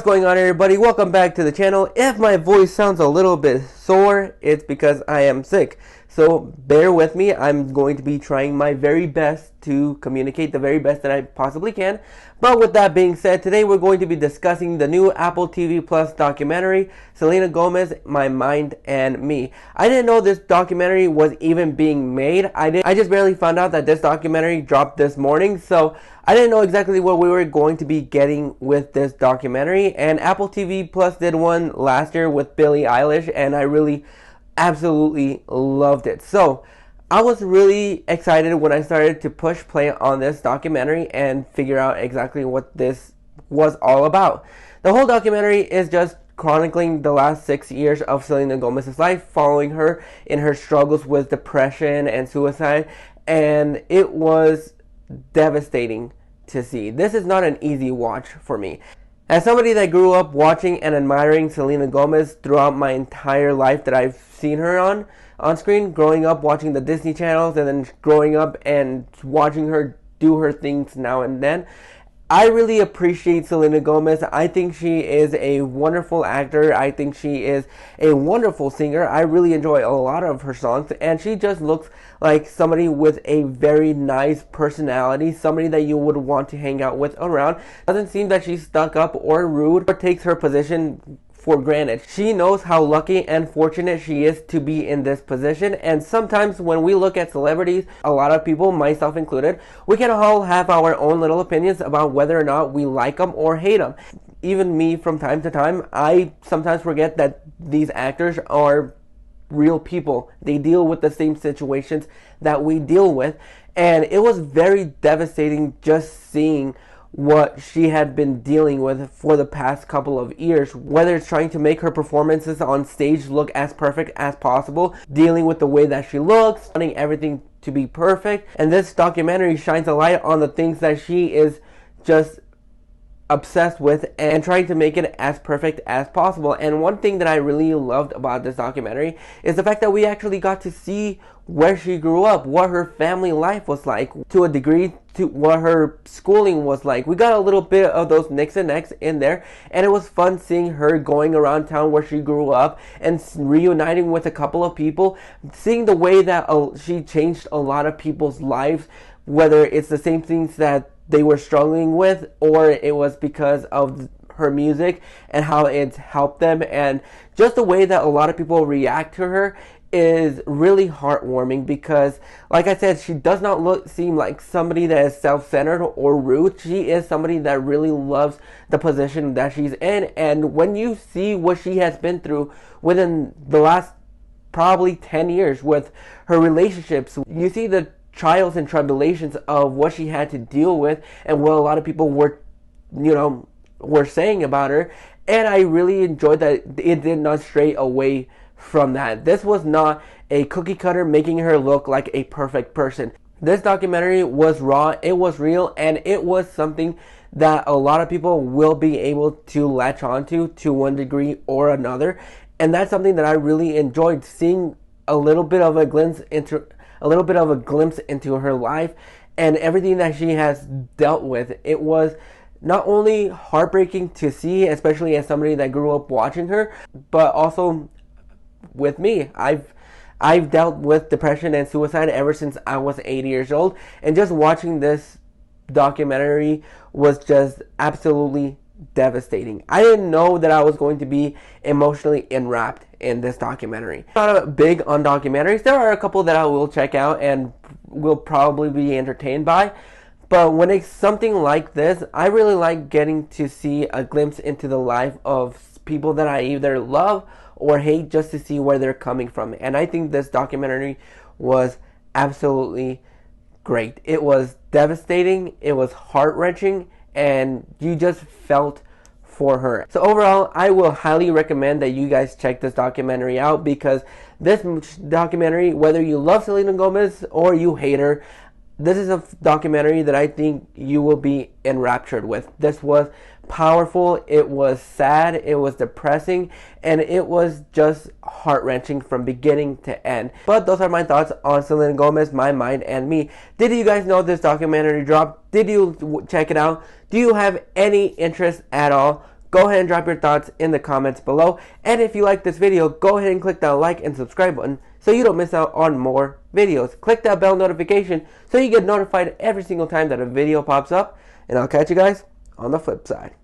going on, everybody? Welcome back to the channel. If my voice sounds a little bit sore, it's because I am sick. So bear with me. I'm going to be trying my very best to communicate the very best that I possibly can. But with that being said, today we're going to be discussing the new Apple TV Plus documentary, Selena Gomez, My Mind and Me. I didn't know this documentary was even being made. I just barely found out that this documentary dropped this morning. So I didn't know exactly what we were going to be getting with this documentary. And Apple TV Plus did one last year with Billie Eilish, and I really absolutely loved it. So I was really excited when I started to push play on this documentary and figure out exactly what this was all about. The whole documentary is just chronicling the last 6 years of Selena Gomez's life, following her in her struggles with depression and suicide, and it was devastating to see. This is not an easy watch for me. As somebody that grew up watching and admiring Selena Gomez throughout my entire life that I've seen her on screen, growing up watching the Disney channels and then growing up and watching her do her things now and then, I really appreciate Selena Gomez. I think she is a wonderful actor. I think she is a wonderful singer. I really enjoy a lot of her songs, and she just looks like somebody with a very nice personality, somebody that you would want to hang out with around. Doesn't seem that she's stuck up or rude or takes her position for granted. She knows how lucky and fortunate she is to be in this position, and sometimes when we look at celebrities, a lot of people, myself included, we can all have our own little opinions about whether or not we like them or hate them. Even me, from time to time, I sometimes forget that these actors are real people. They deal with the same situations that we deal with, and it was very devastating just seeing what she had been dealing with for the past couple of years, whether it's trying to make her performances on stage look as perfect as possible, dealing with the way that she looks, wanting everything to be perfect. And this documentary shines a light on the things that she is just obsessed with and trying to make it as perfect as possible. And one thing that I really loved about this documentary is the fact that we actually got to see where she grew up, what her family life was like, to a degree, to what her schooling was like. We got a little bit of those nicks and necks in there, and it was fun seeing her going around town where she grew up and reuniting with a couple of people, seeing the way that she changed a lot of people's lives, whether it's the same things that they were struggling with or it was because of her music and how it's helped them, and just the way that a lot of people react to her is really heartwarming because, like I said, she does not seem like somebody that is self-centered or rude. She is somebody that really loves the position that she's in, and when you see what she has been through within the last probably 10 years with her relationships, you see the trials and tribulations of what she had to deal with and what a lot of people were saying about her, and I really enjoyed that it did not stray away from that. This was not a cookie cutter making her look like a perfect person. This documentary was raw, it was real, and it was something that a lot of people will be able to latch onto to one degree or another, and that's something that I really enjoyed, seeing a little bit of a glimpse into her life and everything that she has dealt with. It was not only heartbreaking to see, especially as somebody that grew up watching her, but also with me. I've dealt with depression and suicide ever since I was 8 years old, and just watching this documentary was just absolutely devastating. I didn't know that I was going to be emotionally enwrapped in this documentary. I'm not big on documentaries. There are a couple that I will check out and will probably be entertained by, but when it's something like this, I really like getting to see a glimpse into the life of people that I either love or hate, just to see where they're coming from. And I think this documentary was absolutely great. It was devastating, it was heart-wrenching, and you just felt for her. So overall, I will highly recommend that you guys check this documentary out, because this documentary, whether you love Selena Gomez or you hate her, this is a documentary that I think you will be enraptured with. This was powerful, it was sad, it was depressing, and it was just heart-wrenching from beginning to end. But those are my thoughts on Selena Gomez, My Mind and Me. Did you guys know this documentary dropped? Did you check it out? Do you have any interest at all? Go ahead and drop your thoughts in the comments below. And if you like this video, go ahead and click that like and subscribe button so you don't miss out on more videos. Click that bell notification so you get notified every single time that a video pops up. And I'll catch you guys on the flip side.